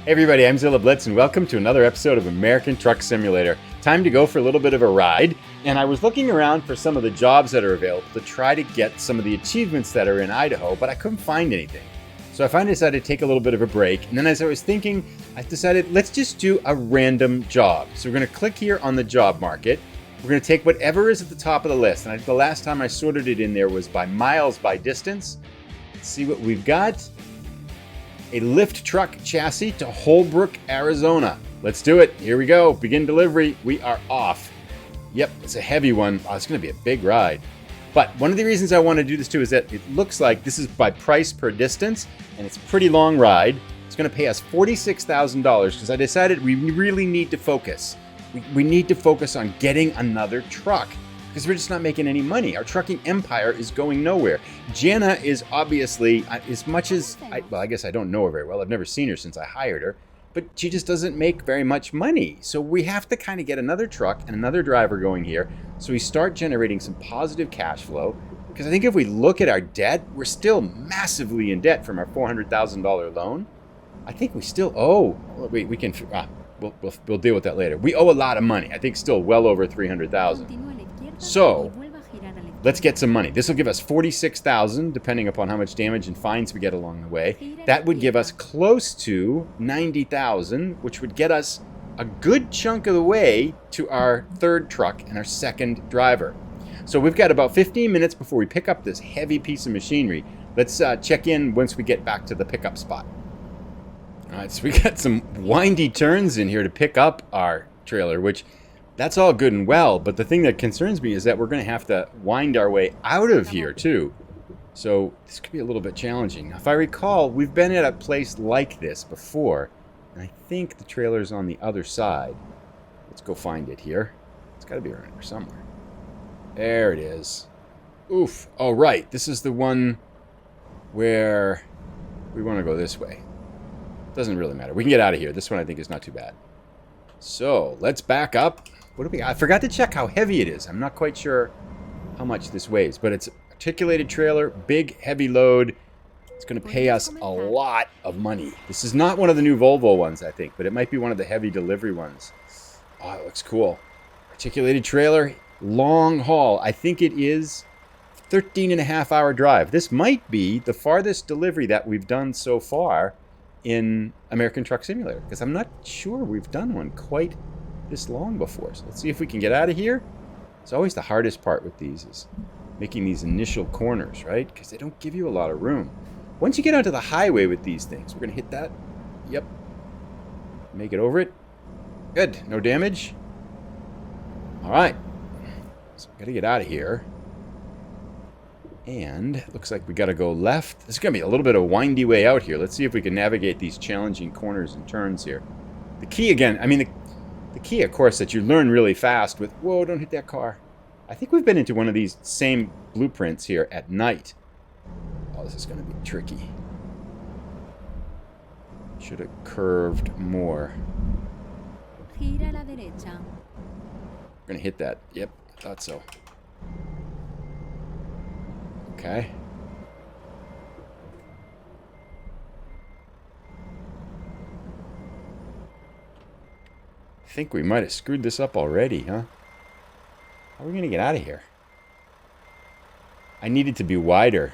Hey everybody, I'm Zilla Blitz and welcome to another episode of American Truck Simulator. Time to go for a little bit of a ride, and I was looking around for some of the jobs that are available to try to get some of the achievements that are in Idaho, but I couldn't find anything. So I finally decided to take a little bit of a break, and then as I was thinking, I decided let's just do a random job. So we're going to click here on the job market. We're going to take whatever is at the top of the list, and the last time I sorted it in there was by miles by distance. Let's see what we've got. A lift truck chassis to Holbrook, Arizona. Let's do it. Here we go. Begin delivery. We are off. Yep, it's a heavy one. Oh, it's going to be a big ride. But one of the reasons I want to do this too is that it looks like this is by price per distance, and it's a pretty long ride. It's going to pay us $46,000 because I decided we really need to focus. We need to focus on getting another truck because we're just not making any money. Our trucking empire is going nowhere. Jana is obviously, as much as, I guess I don't know her very well. I've never seen her since I hired her, but she just doesn't make very much money. So we have to kind of get another truck and another driver going here so we start generating some positive cash flow. Because I think if we look at our debt, we're still massively in debt from our $400,000 loan. I think we still owe, wait, we can, we'll deal with that later. We owe a lot of money. I think still well over $300,000. So let's get some money. This will give us $46,000, depending upon how much damage and fines we get along the way. That would give us close to $90,000, which would get us a good chunk of the way to our third truck and our second driver. So we've got about 15 minutes before we pick up this heavy piece of machinery. Let's check in once we get back to the pickup spot. All right, so we got some windy turns in here to pick up our trailer, which that's all good and well, but the thing that concerns me is that we're going to have to wind our way out of here too. So this could be a little bit challenging. Now, if I recall, we've been at a place like this before, and I think the trailer's on the other side. Let's go find it here. It's got to be around here somewhere. There it is. Oof. Oh, right. This is the one where we want to go this way. Doesn't really matter. We can get out of here. This one I think is not too bad. So let's back up. What do we got? I forgot to check how heavy it is. I'm not quite sure how much this weighs, but it's an articulated trailer, big, heavy load. It's going to pay us a lot of money. This is not one of the new Volvo ones, I think, but it might be one of the heavy delivery ones. Oh, it looks cool. Articulated trailer, long haul. I think it is 13.5-hour drive. This might be the farthest delivery that we've done so far in American Truck Simulator, because I'm not sure we've done one quite this long before. So let's see if we can get out of here. It's always the hardest part with these is making these initial corners, right? Because they don't give you a lot of room. Once you get onto the highway with these things, we're going to hit that. Yep. Make it over it. Good. No damage. All right. So we got to get out of here. And it looks like we got to go left. This is going to be a little bit of a windy way out here. Let's see if we can navigate these challenging corners and turns here. The key again, I mean, the key, of course, that you learn really fast with, whoa, don't hit that car. I think we've been into one of these same blueprints here at night. Oh, this is going to be tricky. Should have curved more. We're going to hit that. Yep, I thought so. Okay. I think we might have screwed this up already, huh? How are we going to get out of here? I need it to be wider.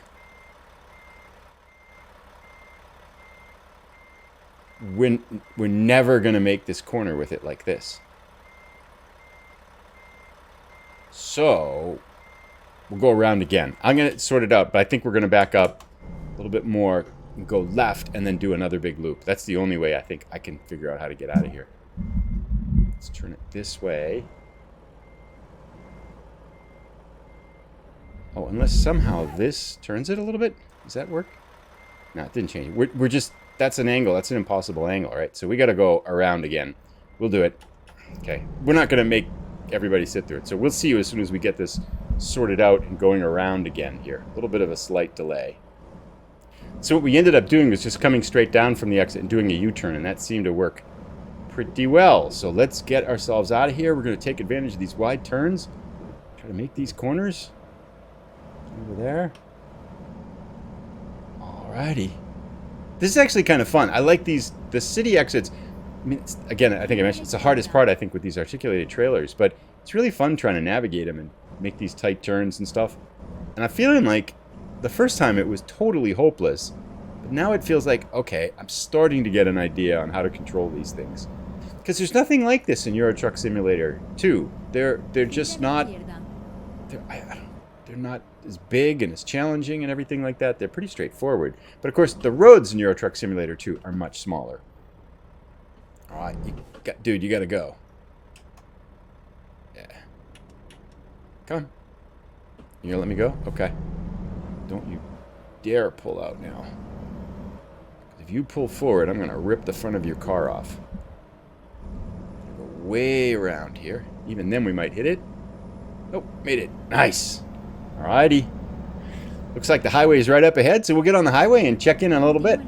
We're never going to make this corner with it like this. So we'll go around again. I'm going to sort it out, but I think we're going to back up a little bit more and go left and then do another big loop. That's the only way I think I can figure out how to get out of here. Let's turn it this way. Oh, unless somehow this turns it a little bit. Does that work? No, it didn't change. We're just, that's an angle. That's an impossible angle, right? So we got to go around again. We'll do it. Okay. We're not going to make everybody sit through it. So we'll see you as soon as we get this sorted out and going around again here. A little bit of a slight delay. So what we ended up doing was just coming straight down from the exit and doing a U-turn, and that seemed to work pretty well. So let's get ourselves out of here. We're going to take advantage of these wide turns. Try to make these corners. Over there. Alrighty. This is actually kind of fun. I like the city exits. I mean, again, I think I mentioned it's the hardest part, I think, with these articulated trailers, but it's really fun trying to navigate them and make these tight turns and stuff. And I'm feeling like the first time it was totally hopeless, but now it feels like, okay, I'm starting to get an idea on how to control these things. Because there's nothing like this in Euro Truck Simulator 2. They're just not... They're not as big and as challenging and everything like that. They're pretty straightforward. But of course, the roads in Euro Truck Simulator 2 are much smaller. All right, dude, you gotta go. Yeah. Come on. You gonna let me go? Okay. Don't you dare pull out now. If you pull forward, I'm gonna rip the front of your car off. Go way around here. Even then, we might hit it. Oh, made it. Nice. Alrighty. Looks like the highway is right up ahead, so we'll get on the highway and check in a little bit.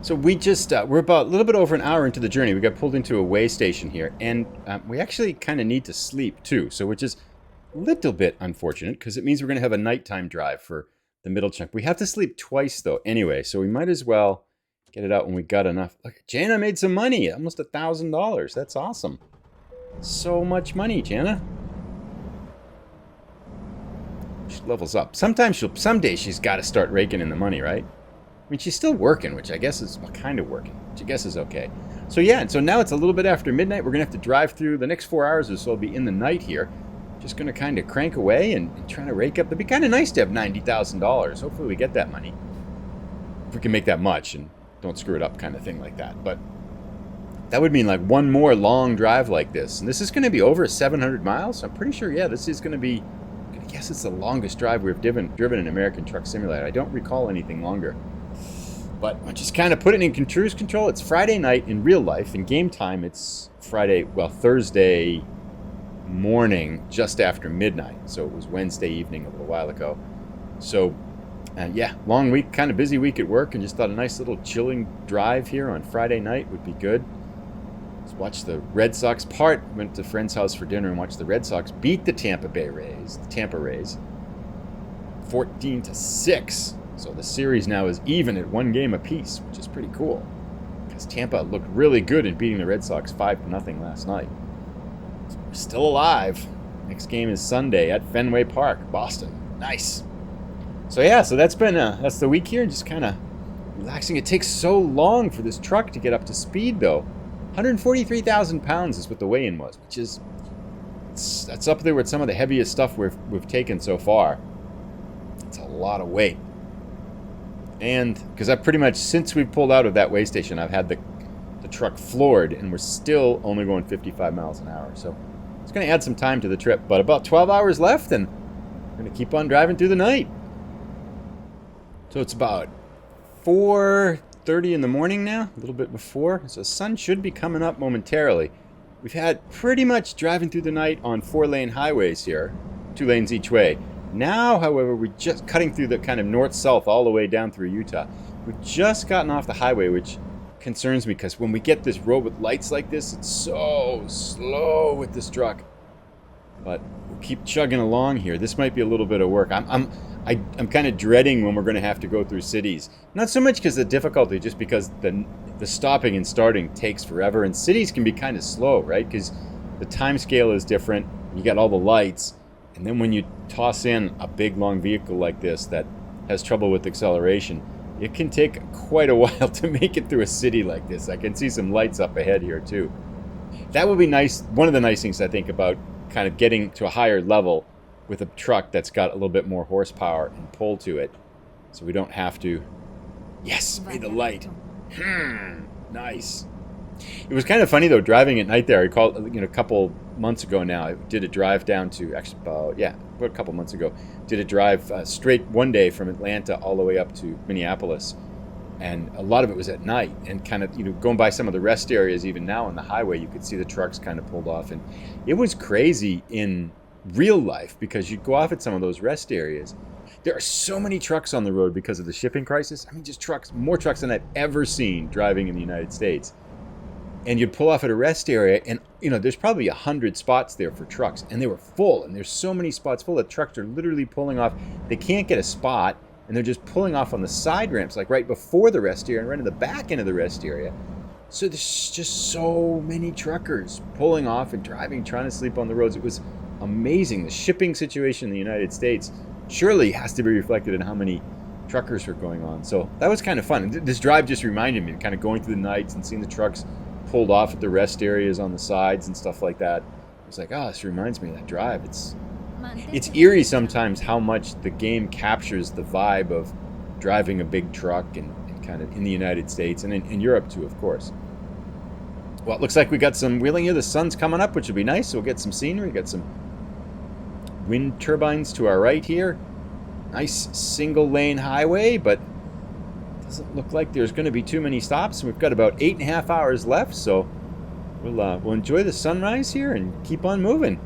So we just, we're about a little bit over an hour into the journey. We got pulled into a way station here, and we actually kind of need to sleep too, so which is a little bit unfortunate, because it means we're going to have a nighttime drive for the middle chunk. We have to sleep twice though anyway, so we might as well get it out when we got enough. Look, Jana made some money, almost $1,000. That's awesome. So much money, Jana. She levels up. Someday she's got to start raking in the money, right? I mean, she's still working, which I guess is kind of working, which I guess is okay. So yeah, and so now it's a little bit after midnight. We're going to have to drive through the next 4 hours or so. It'll be in the night here. Just going to kind of crank away and trying to rake up. It'd be kind of nice to have $90,000. Hopefully we get that money. If we can make that much and don't screw it up kind of thing like that. But that would mean like one more long drive like this. And this is going to be over 700 miles. I'm pretty sure, yeah, this is going to be, I guess it's the longest drive we've driven in American Truck Simulator. I don't recall anything longer. But I just kind of put it in cruise control. It's Friday night in real life. In game time, it's Thursday morning just after midnight. So it was Wednesday evening a little while ago. So, yeah, long week, kind of busy week at work, and just thought a nice little chilling drive here on Friday night would be good. Let's watch the Red Sox went to a friend's house for dinner and watched the Red Sox beat the Tampa Rays, 14-6. So the series now is even at 1 game apiece, which is pretty cool. Because Tampa looked really good in beating the Red Sox 5-0 last night. So we're still alive. Next game is Sunday at Fenway Park, Boston. Nice. So yeah, so that's the week here, just kind of relaxing. It takes so long for this truck to get up to speed, though. 143,000 pounds is what the weigh-in was, which is that's up there with some of the heaviest stuff we've taken so far. It's a lot of weight. And because I've pretty much, since we pulled out of that way station, I've had the truck floored, and we're still only going 55 miles an hour. So it's going to add some time to the trip. But about 12 hours left, and we're going to keep on driving through the night. So it's about 4:30 in the morning now, a little bit before. So the sun should be coming up momentarily. We've had pretty much driving through the night on 4-lane highways here, 2 lanes each way. Now, however, we're just cutting through the kind of north-south all the way down through Utah. We've just gotten off the highway, which concerns me because when we get this road with lights like this, it's so slow with this truck. But we'll keep chugging along here. This might be a little bit of work. I'm kind of dreading when we're going to have to go through cities. Not so much because of the difficulty, just because the stopping and starting takes forever. And cities can be kind of slow, right? Because the time scale is different. You got all the lights. And then when you toss in a big, long vehicle like this that has trouble with acceleration, it can take quite a while to make it through a city like this. I can see some lights up ahead here, too. That would be nice. One of the nice things I think about kind of getting to a higher level with a truck that's got a little bit more horsepower and pull to it, so we don't have to... Yes, made the light. Nice. It was kind of funny, though, driving at night there. I recall, a couple months ago now, I did a drive down to, actually, about a couple months ago, did a drive straight one day from Atlanta all the way up to Minneapolis. And a lot of it was at night, and kind of, going by some of the rest areas, even now on the highway, you could see the trucks kind of pulled off. And it was crazy in real life, because you'd go off at some of those rest areas. There are so many trucks on the road because of the shipping crisis. I mean, just trucks, more trucks than I've ever seen driving in the United States. And you'd pull off at a rest area, and there's probably 100 spots there for trucks, and they were full. And there's so many spots full that trucks are literally pulling off. They can't get a spot, and they're just pulling off on the side ramps, like right before the rest area and right in the back end of the rest area. So there's just so many truckers pulling off and driving, trying to sleep on the roads. It was amazing. The shipping situation in the United States surely has to be reflected in how many truckers were going on. So that was kind of fun. This drive just reminded me of kind of going through the nights and seeing the trucks pulled off at the rest areas on the sides and stuff like that. I was like, oh, this reminds me of that drive. It's eerie sometimes how much the game captures the vibe of driving a big truck and kind of in the United States and in Europe too, of course. Well, it looks like we got some wheeling here. The sun's coming up, which will be nice. So we'll get some scenery. We got some wind turbines to our right here. Nice single lane highway, but doesn't look like there's going to be too many stops. We've got about 8.5 hours left, so we'll enjoy the sunrise here and keep on moving.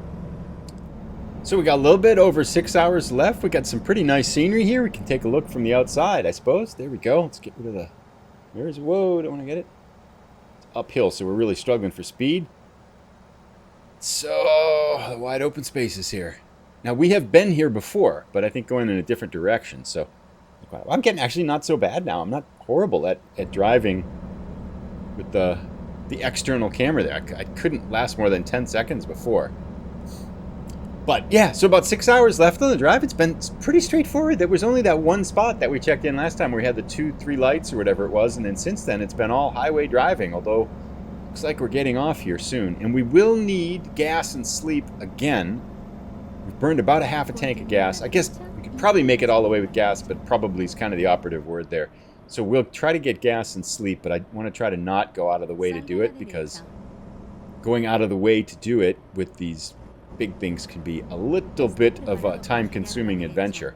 So we got a little bit over 6 hours left. We got some pretty nice scenery here. We can take a look from the outside, I suppose. There we go. Let's get rid of the mirrors. Whoa, don't want to get it. It's uphill, so we're really struggling for speed. So the wide open spaces here. Now we have been here before, but I think going in a different direction. So I'm getting actually not so bad now. I'm not horrible at driving with the external camera there. I couldn't last more than 10 seconds before. But yeah, so about 6 hours left on the drive. It's been pretty straightforward. There was only that one spot that we checked in last time where we had the 2-3 lights or whatever it was. And then since then, it's been all highway driving, although looks like we're getting off here soon. And we will need gas and sleep again. We've burned about a half a tank of gas. I guess we could probably make it all the way with gas, but probably is kind of the operative word there. So we'll try to get gas and sleep, but I want to try to not go out of the way to do it, because going out of the way to do it with these big things can be a little bit of a time-consuming adventure.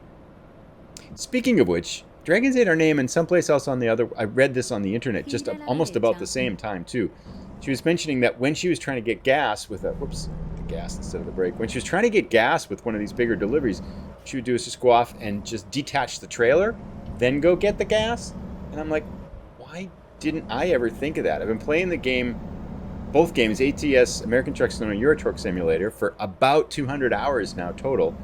Speaking of which, Dragons ate our name, and someplace else on the other, I read this on the internet just almost about the same time too. She was mentioning that when she was trying to get gas with gas instead of the brake. When she was trying to get gas with one of these bigger deliveries, she would do is just go off and just detach the trailer, then go get the gas. And I'm like, why didn't I ever think of that? I've been playing the game, both games, ATS, American Truck Simulator, Euro Truck Simulator, for about 200 hours now total,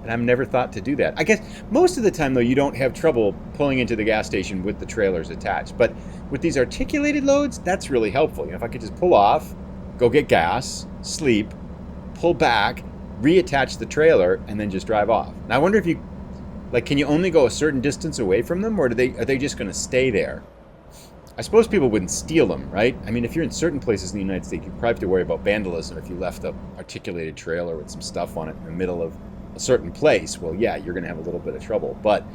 and I've never thought to do that. I guess most of the time, though, you don't have trouble pulling into the gas station with the trailers attached. But with these articulated loads, that's really helpful. You know, if I could just pull off, go get gas, sleep, pull back, reattach the trailer, and then just drive off. Now, I wonder if you, can you only go a certain distance away from them, or are they just going to stay there? I suppose people wouldn't steal them, right? I mean, if you're in certain places in the United States, you probably have to worry about vandalism if you left an articulated trailer with some stuff on it in the middle of a certain place. Well, yeah, you're going to have a little bit of trouble. But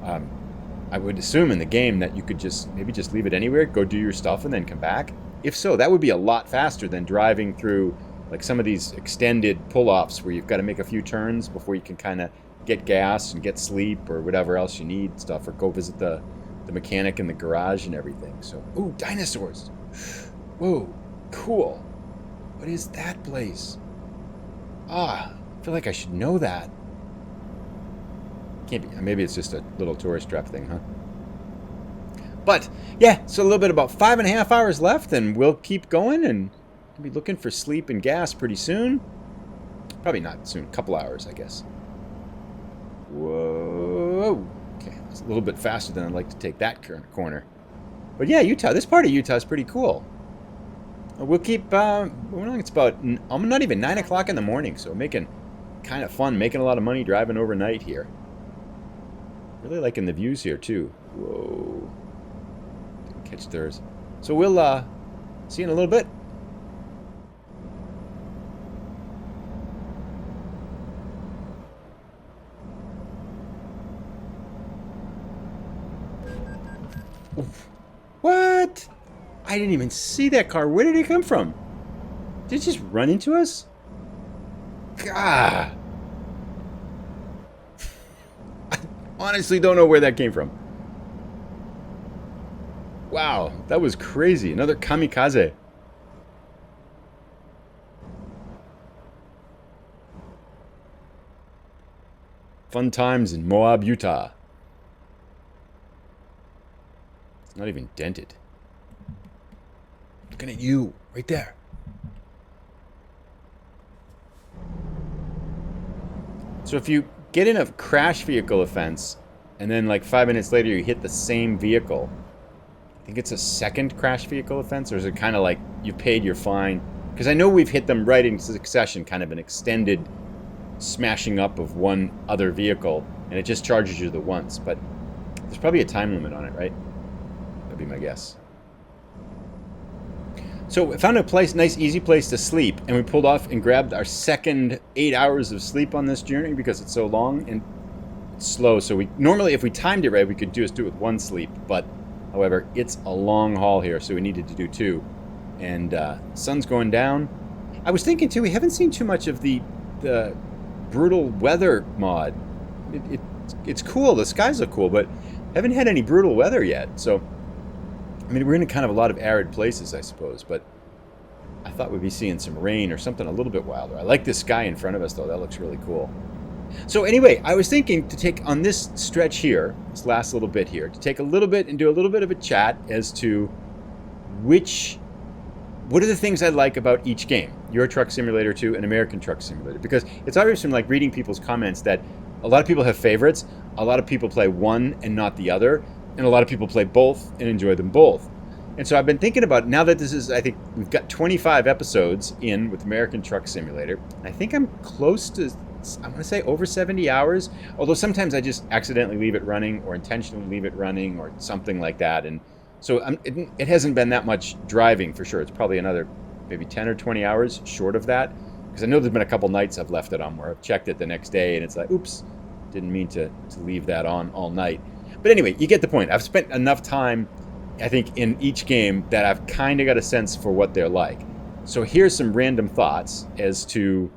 I would assume in the game that you could maybe just leave it anywhere, go do your stuff, and then come back. If so, that would be a lot faster than driving through some of these extended pull-offs where you've got to make a few turns before you can kind of get gas and get sleep or whatever else you need stuff, or go visit the mechanic in the garage and everything. So, ooh, dinosaurs. Whoa, cool. What is that place? I feel like I should know that. Can't be. Maybe it's just a little tourist trap thing, huh? But, yeah, so a little bit about 5.5 hours left, and we'll keep going, and we'll be looking for sleep and gas pretty soon. Probably not soon. A couple hours, I guess. Whoa. Okay, it's a little bit faster than I'd like to take that corner. But yeah, Utah, this part of Utah is pretty cool. We'll keep, it's about, I'm not even 9 o'clock in the morning, so making kind of fun, making a lot of money driving overnight here. Really liking the views here, too. Whoa. Didn't catch theirs. So we'll see you in a little bit. What? I didn't even see that car. Where did it come from? Did it just run into us? God. I honestly don't know where that came from. Wow, that was crazy. Another kamikaze. Fun times in Moab, Utah. Not even dented. Looking at you, right there. So if you get in a crash vehicle offense, and then like 5 minutes later you hit the same vehicle. I think it's a second crash vehicle offense, or is it kind of like you paid your fine? Because I know we've hit them right in succession, kind of an extended smashing up of one other vehicle, and it just charges you the once. But there's probably a time limit on it, right? That'd be my guess. So we found a nice easy place to sleep, and we pulled off and grabbed our second 8 hours of sleep on this journey because it's so long and slow. So we normally, if we timed it right, we could just do it with one sleep, but however, it's a long haul here, so we needed to do two. And sun's going down. I was thinking too, we haven't seen too much of the brutal weather mod. It's cool, the skies look cool, but haven't had any brutal weather yet. So I mean, we're in kind of a lot of arid places, I suppose, but I thought we'd be seeing some rain or something a little bit wilder. I like this sky in front of us, though. That looks really cool. So anyway, I was thinking to take on this stretch here, this last little bit here, to take a little bit and do a little bit of a chat as to what are the things I like about each game, Euro Truck Simulator 2 and American Truck Simulator, because it's obvious from like reading people's comments that a lot of people have favorites, a lot of people play one and not the other, and a lot of people play both and enjoy them both. And so I've been thinking about, now that this is, I think we've got 25 episodes in with American Truck Simulator. I think I'm close to, I want to say over 70 hours, although sometimes I just accidentally leave it running or intentionally leave it running or something like that. And so it hasn't been that much driving for sure. It's probably another maybe 10 or 20 hours short of that. Because I know there's been a couple nights I've left it on where I've checked it the next day and it's like, oops, didn't mean to leave that on all night. But anyway, you get the point. I've spent enough time, I think, in each game that I've kind of got a sense for what they're like. So here's some random thoughts as to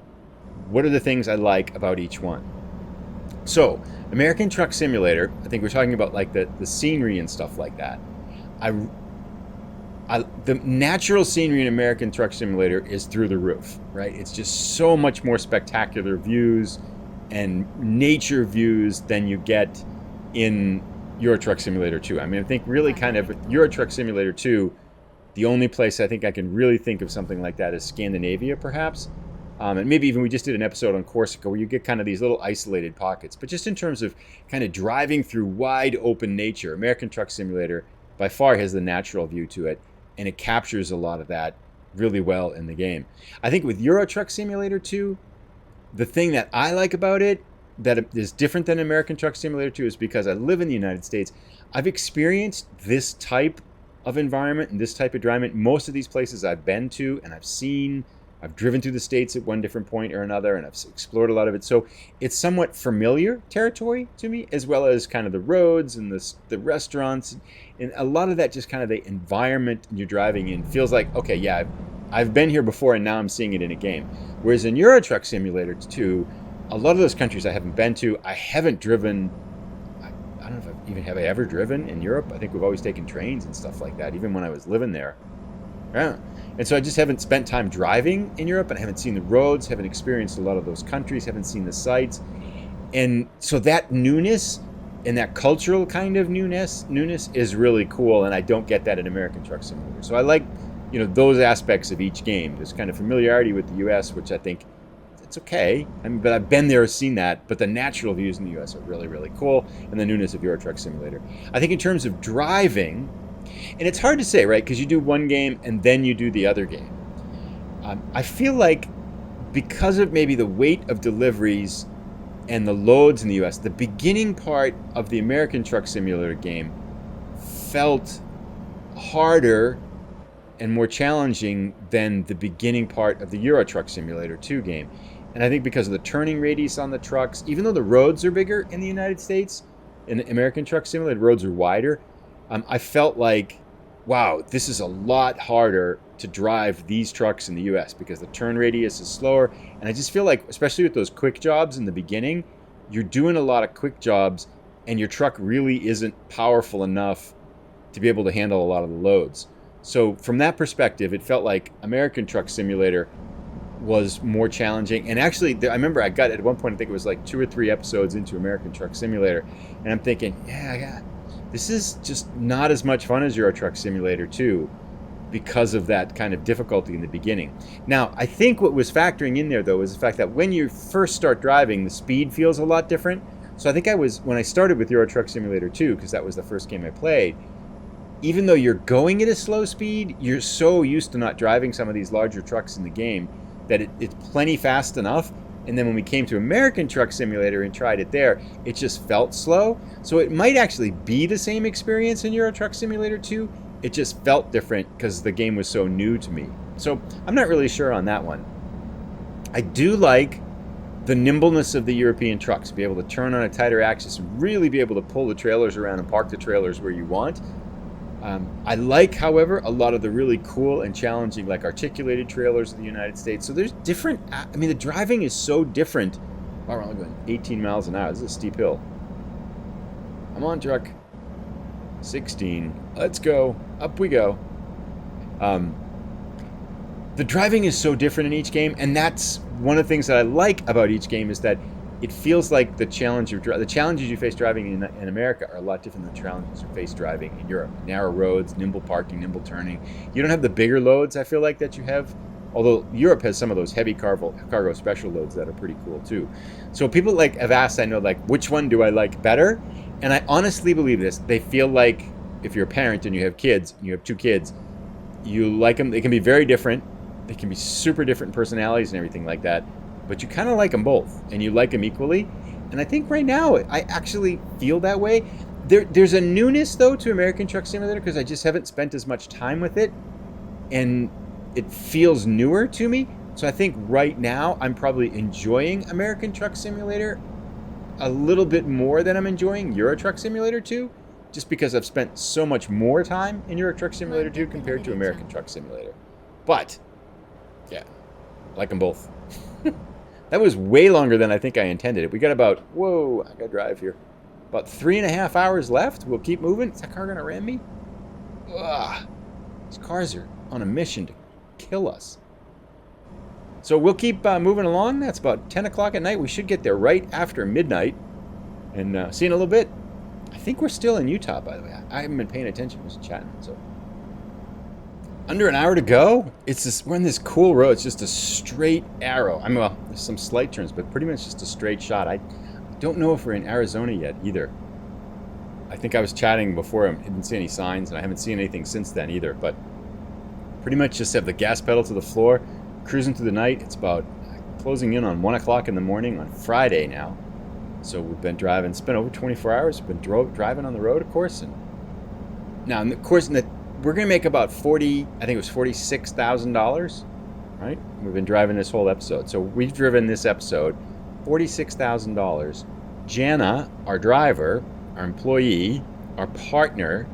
what are the things I like about each one. So, American Truck Simulator, I think we're talking about like the scenery and stuff like that. The natural scenery in American Truck Simulator is through the roof, right? It's just so much more spectacular views and nature views than you get in Euro Truck Simulator 2. I mean, I think really kind of Euro Truck Simulator 2, the only place I think I can really think of something like that is Scandinavia, perhaps. And maybe even we just did an episode on Corsica where you get kind of these little isolated pockets. But just in terms of kind of driving through wide open nature, American Truck Simulator by far has the natural view to it, and it captures a lot of that really well in the game. I think with Euro Truck Simulator 2, the thing that I like about it that is different than American Truck Simulator 2 is because I live in the United States. I've experienced this type of environment and this type of driving. Most of these places I've been to and I've driven through the States at one different point or another, and I've explored a lot of it. So it's somewhat familiar territory to me, as well as kind of the roads and the restaurants. And a lot of that just kind of the environment you're driving in feels like, okay, yeah, I've been here before and now I'm seeing it in a game. Whereas in Euro Truck Simulator 2, a lot of those countries I haven't been to. I haven't driven. I don't know if have I ever driven in Europe. I think we've always taken trains and stuff like that, even when I was living there. Yeah. And so I just haven't spent time driving in Europe, and I haven't seen the roads, haven't experienced a lot of those countries, haven't seen the sights. And so that newness and that cultural kind of newness is really cool, and I don't get that in American Truck Simulator. So I like, those aspects of each game. There's kind of familiarity with the U.S., which I think it's okay. But I've been there, seen that. But the natural views in the U.S. are really, really cool, and the newness of Euro Truck Simulator. I think in terms of driving, and it's hard to say, right? Because you do one game and then you do the other game. I feel like because of maybe the weight of deliveries and the loads in the U.S., the beginning part of the American Truck Simulator game felt harder and more challenging than the beginning part of the Euro Truck Simulator 2 game. And I think because of the turning radius on the trucks, even though the roads are bigger in the United States, in the American Truck Simulator, the roads are wider, I felt like, wow, this is a lot harder to drive these trucks in the U.S. because the turn radius is slower. And I just feel like, especially with those quick jobs in the beginning, you're doing a lot of quick jobs and your truck really isn't powerful enough to be able to handle a lot of the loads. So from that perspective, it felt like American Truck Simulator was more challenging. And actually, I remember I got at one point, I think it was like 2 or 3 episodes into American Truck Simulator, and I'm thinking, yeah, this is just not as much fun as Euro Truck Simulator 2 because of that kind of difficulty in the beginning. Now, I think what was factoring in there, though, is the fact that when you first start driving, the speed feels a lot different. So I think when I started with Euro Truck Simulator 2, because that was the first game I played, even though you're going at a slow speed, you're so used to not driving some of these larger trucks in the game that it's plenty fast enough. And then when we came to American Truck Simulator and tried it there, it just felt slow. So it might actually be the same experience in Euro Truck Simulator 2. It just felt different because the game was so new to me. So I'm not really sure on that one. I do like the nimbleness of the European trucks, be able to turn on a tighter axis and really be able to pull the trailers around and park the trailers where you want. I like, however, a lot of the really cool and challenging, like articulated trailers in the United States. So there's different, I mean, the driving is so different. Wow, we're only going 18 miles an hour. This is a steep hill. I'm on truck 16. Let's go. Up we go. The driving is so different in each game, and that's one of the things that I like about each game is that it feels like the challenges you face driving in America are a lot different than the challenges you face driving in Europe. Narrow roads, nimble parking, nimble turning. You don't have the bigger loads, I feel like, that you have. Although Europe has some of those heavy cargo special loads that are pretty cool too. So people have asked, I know, which one do I like better? And I honestly believe this. They feel like if you're a parent and you have kids, and you have two kids, you like them. They can be very different. They can be super different personalities and everything like that. But you kind of like them both, and you like them equally. And I think right now, I actually feel that way. There's a newness, though, to American Truck Simulator, because I just haven't spent as much time with it, and it feels newer to me. So I think right now, I'm probably enjoying American Truck Simulator a little bit more than I'm enjoying Euro Truck Simulator 2, just because I've spent so much more time in Euro Truck Simulator 2 compared to American Truck Simulator. But, yeah, I like them both. That was way longer than I think I intended it. We got about, whoa, I got to drive here. About 3.5 hours left. We'll keep moving. Is that car going to ram me? Ugh. These cars are on a mission to kill us. So we'll keep moving along. That's about 10 o'clock at night. We should get there right after midnight. And see you in a little bit. I think we're still in Utah, by the way. I haven't been paying attention. I was chatting, so. Under an hour to go. We're on this cool road. It's just a straight arrow. Well, there's some slight turns, but pretty much just a straight shot. I don't know if we're in Arizona yet either. I think I was chatting before. I didn't see any signs, and I haven't seen anything since then either. But pretty much just have the gas pedal to the floor, cruising through the night. It's about closing in on 1 o'clock in the morning on Friday now. So we've been driving. It's been over 24 hours. We've been driving on the road, of course. And now, of course, we're going to make about $46,000, right? We've been driving this whole episode. So we've driven this episode $46,000. Jana, our driver, our employee, our partner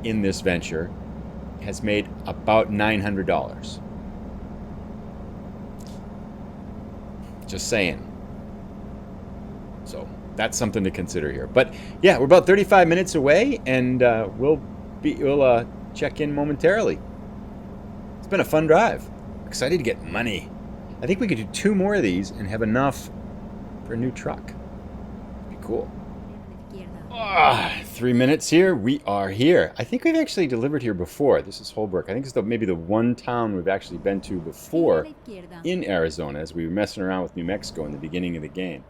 in this venture, has made about $900. Just saying. So that's something to consider here. But yeah, we're about 35 minutes away, and we'll check in momentarily. It's been a fun drive. Excited to get money. I think we could do 2 more of these and have enough for a new truck. It'd be cool. 3 minutes here. We are here. I think we've actually delivered here before. This is Holbrook. I think it's maybe the one town we've actually been to before in Arizona, as we were messing around with New Mexico in the beginning of the game.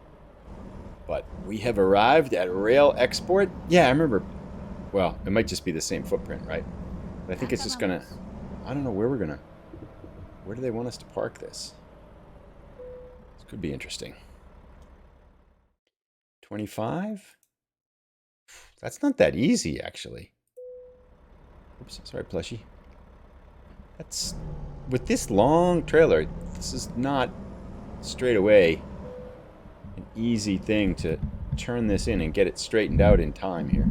But we have arrived at Rail Export. Yeah, I remember. Well, it might just be the same footprint, right? But I think it's just going to... I don't know where we're going to... Where do they want us to park this? This could be interesting. 25? That's not that easy, actually. Oops, sorry, plushie. That's... With this long trailer, this is not straight away an easy thing to turn this in and get it straightened out in time here.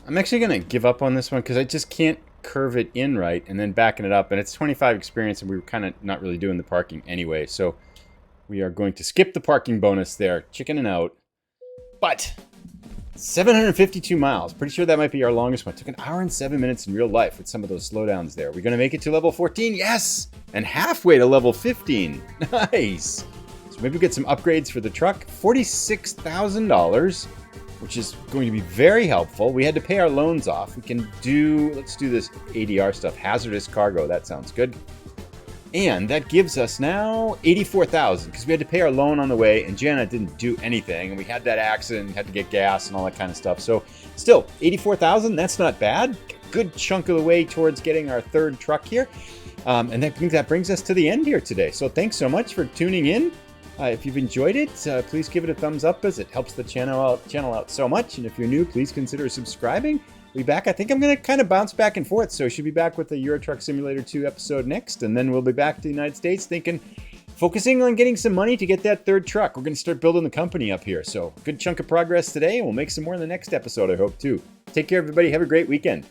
I'm actually going to give up on this one because I just can't curve it in right and then backing it up. And it's 25 experience, and we were kind of not really doing the parking anyway. So we are going to skip the parking bonus there. Chickening out. But 752 miles. Pretty sure that might be our longest one. It took 1 hour and 7 minutes in real life with some of those slowdowns there. We're going to make it to level 14. Yes! And halfway to level 15. Nice. So maybe we'll get some upgrades for the truck. $46,000. Which is going to be very helpful. We had to pay our loans off. We can do, let's do this ADR stuff. Hazardous cargo, that sounds good. And that gives us now $84,000 because we had to pay our loan on the way, and Jana didn't do anything, and we had that accident, had to get gas and all that kind of stuff. So still, $84,000, that's not bad. Good chunk of the way towards getting our third truck here. And that brings us to the end here today. So thanks so much for tuning in. If you've enjoyed it, please give it a thumbs up as it helps the channel out so much. And if you're new, please consider subscribing. We'll be back. I think I'm going to kind of bounce back and forth. So I should be back with the Euro Truck Simulator 2 episode next. And then we'll be back to the United States focusing on getting some money to get that third truck. We're going to start building the company up here. So good chunk of progress today. And we'll make some more in the next episode, I hope, too. Take care, everybody. Have a great weekend.